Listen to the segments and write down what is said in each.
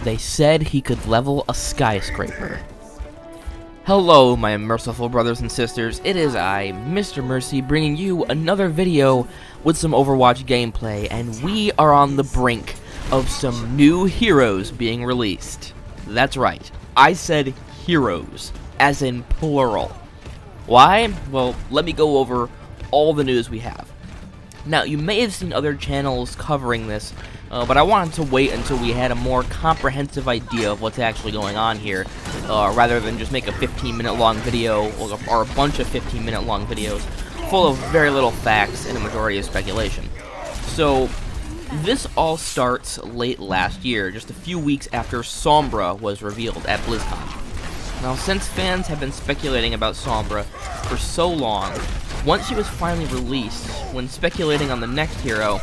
they said he could level a skyscraper. Hello, my merciful brothers and sisters. It is I, MisterMercy, bringing you another video with some Overwatch gameplay, and we are on the brink of some new heroes being released. That's right, I said heroes, as in plural. Why? Well, let me go over all the news we have. Now, you may have seen other channels covering this, but I wanted to wait until we had a more comprehensive idea of what's actually going on here, rather than just make a 15-minute long video, or a bunch of 15-minute long videos, full of very little facts and a majority of speculation. So, this all starts late last year, just a few weeks after Sombra was revealed at BlizzCon. Now, since fans have been speculating about Sombra for so long, once she was finally released, when speculating on the next hero,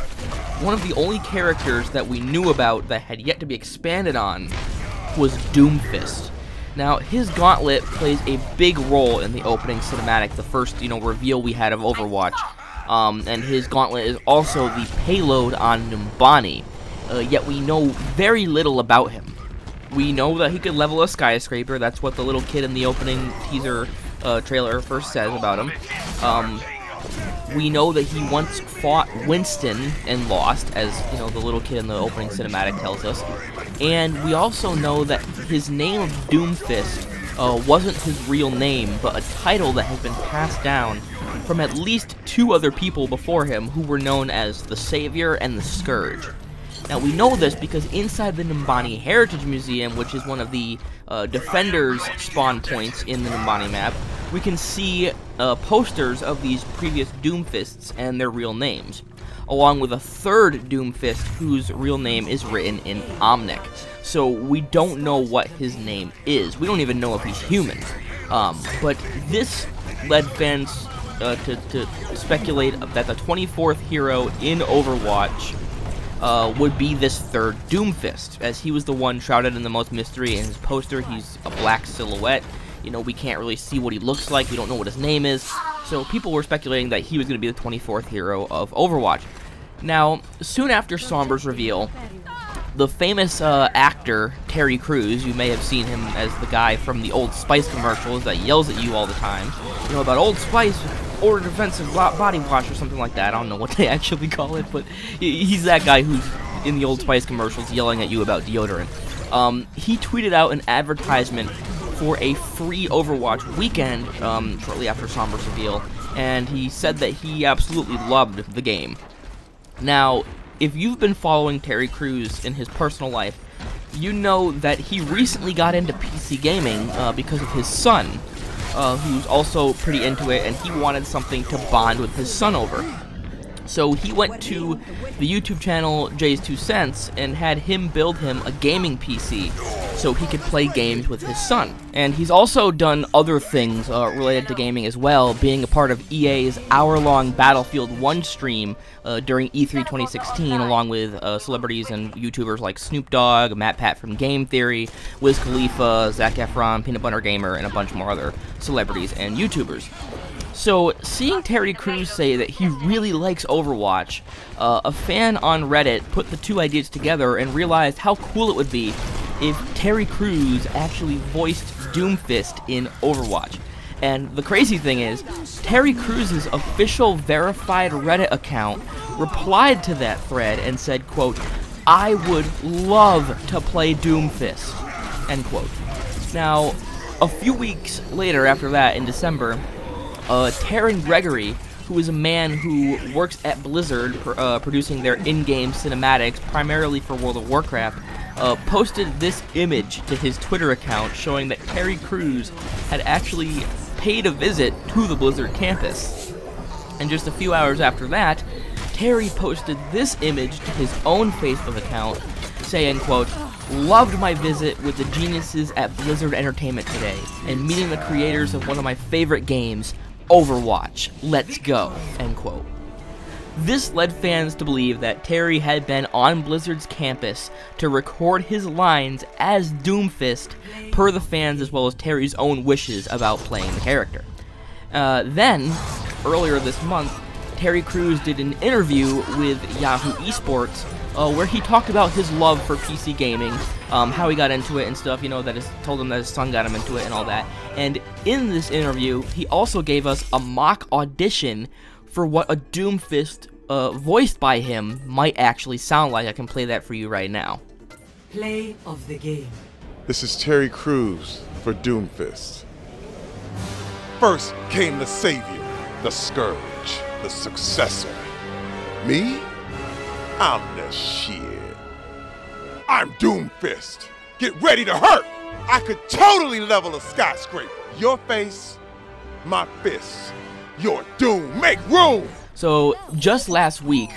one of the only characters that we knew about that had yet to be expanded on was Doomfist. Now, his gauntlet plays a big role in the opening cinematic, the first, reveal we had of Overwatch, and his gauntlet is also the payload on Numbani, yet we know very little about him. We know that he could level a skyscraper. That's what the little kid in the opening teaser trailer first says about him. We know that he once fought Winston and lost, as the little kid in the opening cinematic tells us. And we also know that his name of Doomfist wasn't his real name, but a title that has been passed down from at least two other people before him who were known as the Savior and the Scourge. Now, we know this because inside the Numbani Heritage Museum, which is one of the Defenders spawn points in the Numbani map, we can see posters of these previous Doomfists and their real names, along with a third Doomfist whose real name is written in Omnic. So we don't know what his name is. We don't even know if he's human. But this led fans to speculate that the 24th hero in Overwatch would be this third Doomfist, as he was the one shrouded in the most mystery. In his poster, he's a black silhouette. We can't really see what he looks like. We don't know what his name is. So people were speculating that he was going to be the 24th hero of Overwatch. Now, soon after Sombra's reveal, the famous actor, Terry Crews, you may have seen him as the guy from the Old Spice commercials that yells at you all the time, about Old Spice, order defensive body wash or something like that. I don't know what they actually call it, but he's that guy who's in the Old Spice commercials yelling at you about deodorant. He tweeted out an advertisement for a free Overwatch weekend shortly after Sombra's reveal, and he said that he absolutely loved the game. Now, if you've been following Terry Crews in his personal life, you know that he recently got into PC gaming because of his son, who's also pretty into it, and he wanted something to bond with his son over. So he went to the YouTube channel Jay's 2 Cents and had him build him a gaming PC so he could play games with his son. And he's also done other things related to gaming as well, being a part of EA's hour-long Battlefield 1 stream during E3 2016, along with celebrities and YouTubers like Snoop Dogg, MatPat from Game Theory, Wiz Khalifa, Zac Efron, Peanut Butter Gamer, and a bunch more other celebrities and YouTubers. So, seeing Terry Crews say that he really likes Overwatch, a fan on Reddit put the two ideas together and realized how cool it would be if Terry Crews actually voiced Doomfist in Overwatch. And the crazy thing is, Terry Crews' official verified Reddit account replied to that thread and said, quote, "I would love to play Doomfist," end quote. Now, a few weeks later after that, in December, Taryn Gregory, who is a man who works at Blizzard producing their in-game cinematics primarily for World of Warcraft, posted this image to his Twitter account showing that Terry Crews had actually paid a visit to the Blizzard campus. And just a few hours after that, Terry posted this image to his own Facebook account saying, quote, "Loved my visit with the geniuses at Blizzard Entertainment today and meeting the creators of one of my favorite games, Overwatch. Let's go," end quote. This led fans to believe that Terry had been on Blizzard's campus to record his lines as Doomfist per the fans as well as Terry's own wishes about playing the character. Then, earlier this month, Terry Crews did an interview with Yahoo Esports where he talked about his love for PC gaming how he got into it and stuff, you know, told him that his son got him into it and all that. And in this interview, he also gave us a mock audition for what a Doomfist voiced by him might actually sound like. I can play that for you right now. Play of the game. This is Terry Crews for Doomfist. First came the savior, the scourge, the successor. Me? I'm the shit. I'm Doomfist. Get ready to hurt. I could totally level a skyscraper. Your face, my fist. Your doom. Make room. So just last week,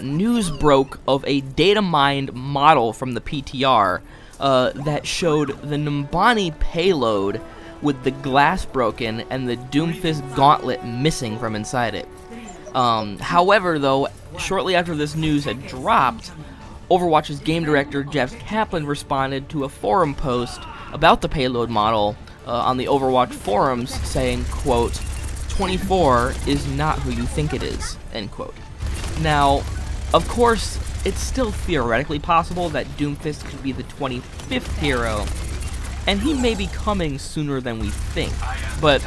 news broke of a data mined model from the PTR that showed the Numbani payload with the glass broken and the Doomfist gauntlet missing from inside it. However, though, shortly after this news had dropped, Overwatch's game director Jeff Kaplan responded to a forum post about the payload model on the Overwatch forums saying, quote, 24 is not who you think it is, end quote. Now, of course, it's still theoretically possible that Doomfist could be the 25th hero, and he may be coming sooner than we think, but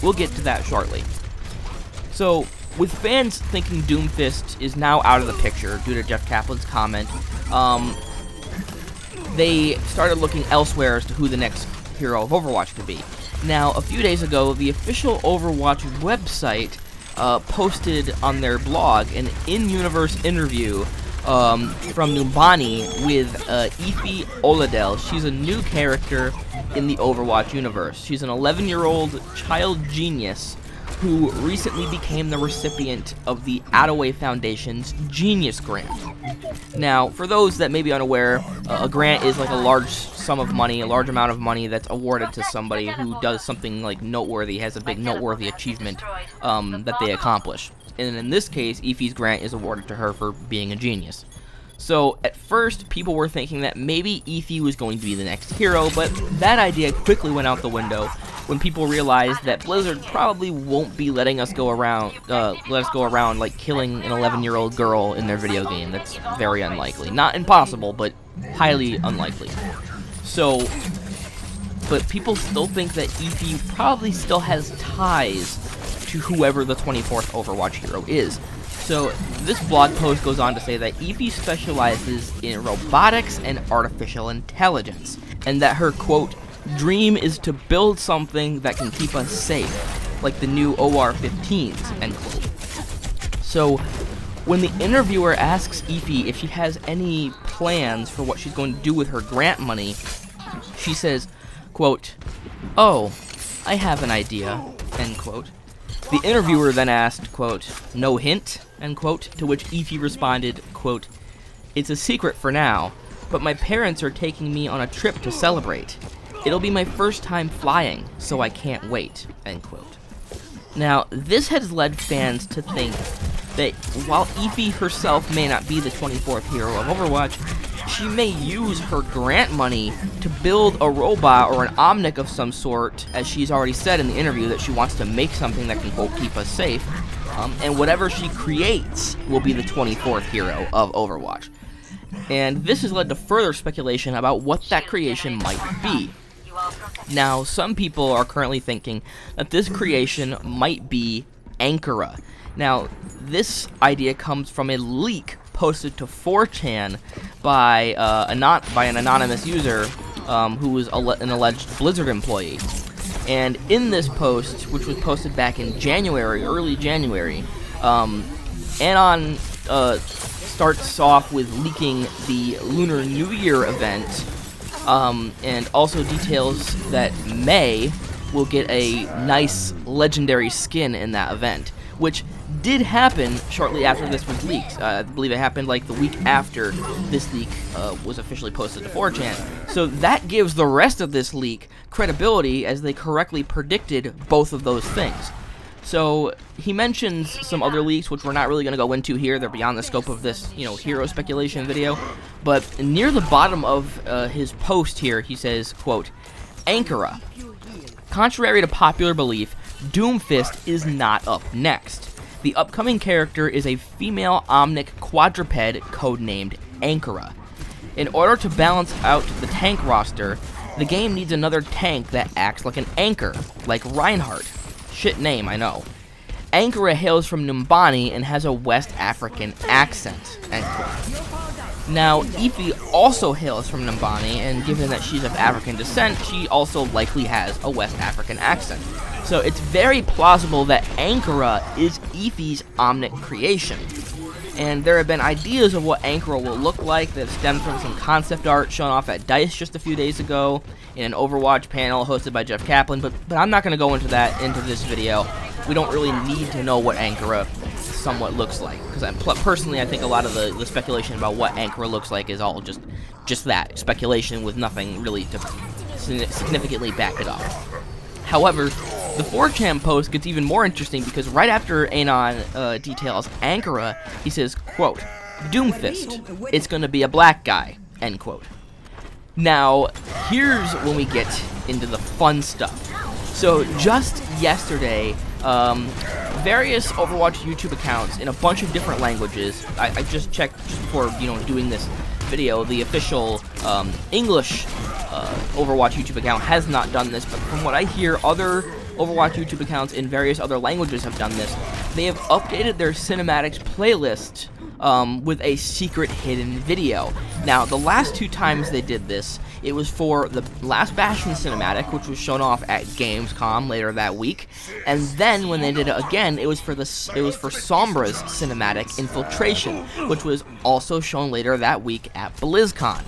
we'll get to that shortly. So, with fans thinking Doomfist is now out of the picture due to Jeff Kaplan's comment, they started looking elsewhere as to who the next hero of Overwatch could be. Now, a few days ago, the official Overwatch website posted on their blog an in-universe interview from Numbani with Aoife Oladel. She's a new character in the Overwatch universe. She's an 11-year-old child genius who recently became the recipient of the Attaway Foundation's Genius Grant. Now, for those that may be unaware, a grant is like a large sum of money, a large amount of money that's awarded to somebody who does something like noteworthy, has a big noteworthy achievement that they accomplish. And in this case, Aoife's grant is awarded to her for being a genius. So, at first, people were thinking that maybe Aoife was going to be the next hero, but that idea quickly went out the window when people realized that Blizzard probably won't be letting us go around, like killing an 11-year-old girl in their video game. That's very unlikely. Not impossible, but highly unlikely. So, but people still think that Aoife probably still has ties to whoever the 24th Overwatch hero is. So, this blog post goes on to say that Aoife specializes in robotics and artificial intelligence, and that her, quote, dream is to build something that can keep us safe, like the new OR-15s, end quote. So, when the interviewer asks Aoife if she has any plans for what she's going to do with her grant money, she says, quote, oh, I have an idea, end quote. The interviewer then asked, quote, no hint, end quote, to which Aoife responded, quote, it's a secret for now, but my parents are taking me on a trip to celebrate. It'll be my first time flying, so I can't wait, end quote. Now, this has led fans to think that while Aoife herself may not be the 24th hero of Overwatch, she may use her grant money to build a robot or an Omnic of some sort, as she's already said in the interview that she wants to make something that can, quote, keep us safe, and whatever she creates will be the 24th hero of Overwatch. And this has led to further speculation about what that creation might be. Now, some people are currently thinking that this creation might be Anchora. Now, this idea comes from a leak posted to 4chan by an anonymous user who was an alleged Blizzard employee. And in this post, which was posted back in January, early January, Anon starts off with leaking the Lunar New Year event, and also details that May will get a nice legendary skin in that event, which did happen shortly after this was leaked. I believe it happened like the week after this leak was officially posted to 4chan. So that gives the rest of this leak credibility, as they correctly predicted both of those things. So he mentions some other leaks, which we're not really going to go into here. They're beyond the scope of this, hero speculation video. But near the bottom of his post here, he says, quote, Anchora. Contrary to popular belief, Doomfist is not up next. The upcoming character is a female Omnic quadruped codenamed Anchora. In order to balance out the tank roster, the game needs another tank that acts like an anchor, like Reinhardt. Shit name, I know. Ankara hails from Numbani and has a West African accent. End quote. Now, Ify also hails from Numbani, and given that she's of African descent, she also likely has a West African accent. So it's very plausible that Ankara is Ify's Omnic creation. And there have been ideas of what Ankara will look like that stem from some concept art shown off at DICE just a few days ago in an Overwatch panel hosted by Jeff Kaplan, but I'm not going to go into this video. We don't really need to know what Ankara somewhat looks like, because personally I think a lot of the speculation about what Ankara looks like is all just that, speculation with nothing really to significantly back it up. However, the 4chan post gets even more interesting because right after Anon details Ankara, he says, quote, "Doomfist, it's gonna be a black guy," end quote. Now, here's when we get into the fun stuff. So, just yesterday, various Overwatch YouTube accounts in a bunch of different languages, I just checked just before, doing this video, the official English Overwatch YouTube account has not done this, but from what I hear, other Overwatch YouTube accounts in various other languages have done this. They have updated their cinematics playlist with a secret hidden video. Now, the last two times they did this, it was for the Last Bastion cinematic, which was shown off at Gamescom later that week, and then when they did it again, it was for Sombra's cinematic Infiltration, which was also shown later that week at BlizzCon.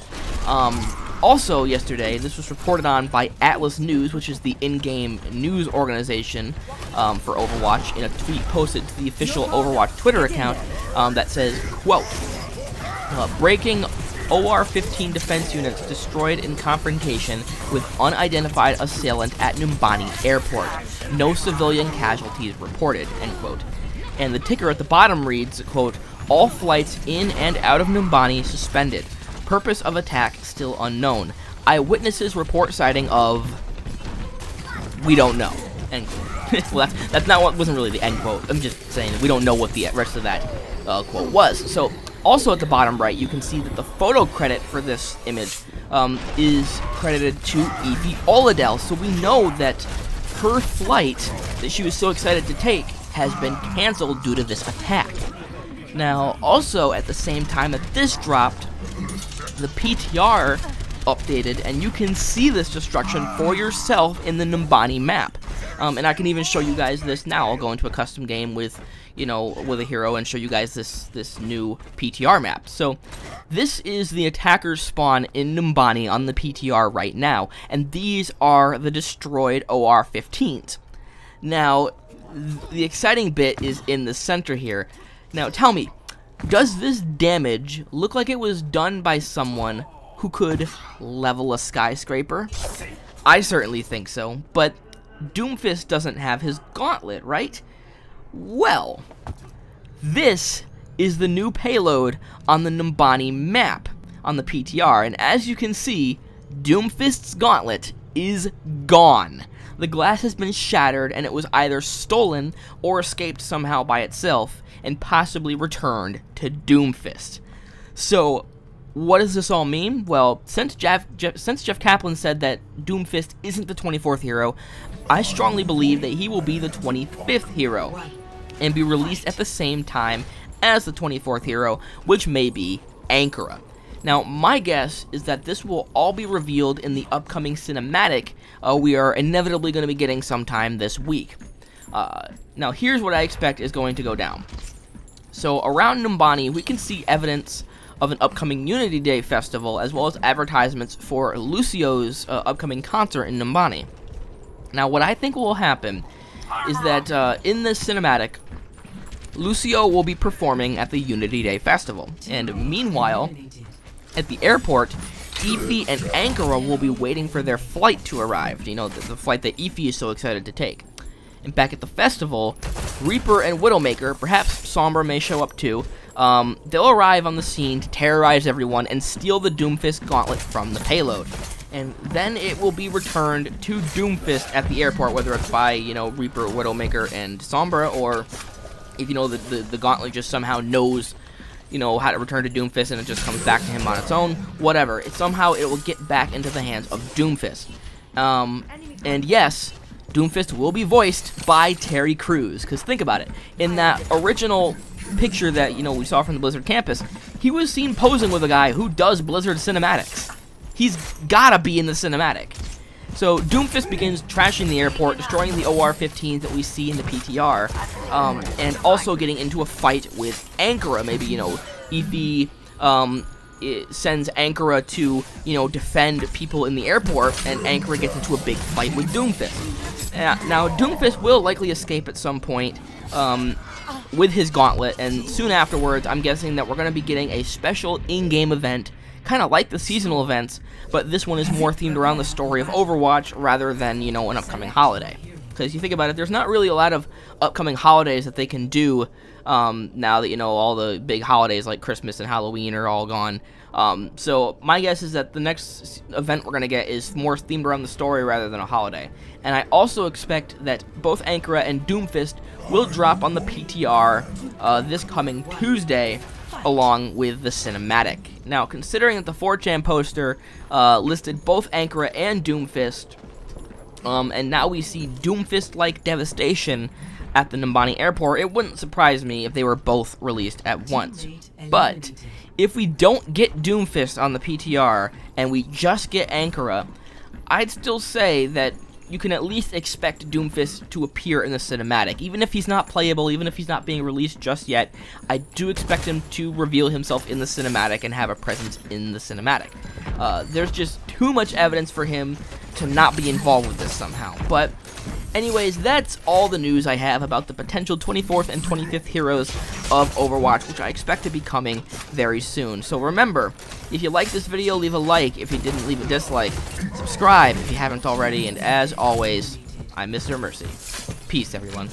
Also yesterday, this was reported on by Atlas News, which is the in-game news organization for Overwatch, in a tweet posted to the official Overwatch Twitter account that says, quote, "Breaking OR-15 defense units destroyed in confrontation with unidentified assailant at Numbani Airport. No civilian casualties reported," end quote. And the ticker at the bottom reads, quote, "All flights in and out of Numbani suspended. Purpose of attack still unknown. Eyewitnesses report sighting of... we don't know," end quote. Well, that's not what wasn't really the end quote. I'm just saying that we don't know what the rest of that quote was. So, also at the bottom right, you can see that the photo credit for this image is credited to Ify Oladel, so we know that her flight that she was so excited to take has been canceled due to this attack. Now, also at the same time that this dropped, the PTR updated, and you can see this destruction for yourself in the Numbani map. And I can even show you guys this now. I'll go into a custom game with, with a hero and show you guys this new PTR map. So, this is the attacker's spawn in Numbani on the PTR right now, and these are the destroyed OR-15s. Now, the exciting bit is in the center here. Now, tell me, does this damage look like it was done by someone who could level a skyscraper? I certainly think so, but Doomfist doesn't have his gauntlet, right? Well, this is the new payload on the Numbani map on the PTR, and as you can see, Doomfist's gauntlet is gone. The glass has been shattered, and it was either stolen or escaped somehow by itself, and possibly returned to Doomfist. So, what does this all mean? Well, since Jeff Kaplan said that Doomfist isn't the 24th hero, I strongly believe that he will be the 25th hero, and be released at the same time as the 24th hero, which may be Ankara. Now, my guess is that this will all be revealed in the upcoming cinematic we are inevitably going to be getting sometime this week. Now, here's what I expect is going to go down. So, around Numbani, we can see evidence of an upcoming Unity Day festival, as well as advertisements for Lucio's upcoming concert in Numbani. Now, what I think will happen is that in this cinematic, Lucio will be performing at the Unity Day festival, and meanwhile, at the airport, Ify and Ankara will be waiting for their flight to arrive, the flight that Ify is so excited to take. And back at the festival, Reaper and Widowmaker, perhaps Sombra may show up too, they'll arrive on the scene to terrorize everyone and steal the Doomfist gauntlet from the payload. And then it will be returned to Doomfist at the airport, whether it's by, Reaper, Widowmaker, and Sombra, or if, the gauntlet just somehow knows, you know, how to return to Doomfist and it just comes back to him on its own, whatever. Somehow it will get back into the hands of Doomfist. And yes, Doomfist will be voiced by Terry Crews, because think about it. In that original picture that, you know, we saw from the Blizzard campus, he was seen posing with a guy who does Blizzard cinematics. He's gotta be in the cinematic. So Doomfist begins trashing the airport, destroying the OR-15s that we see in the PTR, and also getting into a fight with Anchora. Maybe, you know, Ify sends Anchora to, you know, defend people in the airport, and Anchora gets into a big fight with Doomfist. Now, Doomfist will likely escape at some point with his gauntlet, and soon afterwards, I'm guessing that we're going to be getting a special in-game event, kind of like the seasonal events, but this one is more themed around the story of Overwatch rather than, you know, an upcoming holiday. Because you think about it, there's not really a lot of upcoming holidays that they can do now that, you know, all the big holidays like Christmas and Halloween are all gone. So my guess is that the next event we're going to get is more themed around the story rather than a holiday. And I also expect that both Anchora and Doomfist will drop on the PTR this coming Tuesday, along with the cinematic. Now, considering that the 4chan poster listed both Anchora and Doomfist, and now we see Doomfist-like devastation at the Numbani airport, it wouldn't surprise me if they were both released at once. But if we don't get Doomfist on the PTR and we just get Anchora, I'd still say that you can at least expect Doomfist to appear in the cinematic. Even if he's not playable, even if he's not being released just yet, I do expect him to reveal himself in the cinematic and have a presence in the cinematic. There's just too much evidence for him to not be involved with this somehow. But anyways, that's all the news I have about the potential 24th and 25th heroes of Overwatch, which I expect to be coming very soon. So remember, if you liked this video, leave a like. If you didn't, leave a dislike. Subscribe if you haven't already. And as always, I'm MisterMercy. Peace, everyone.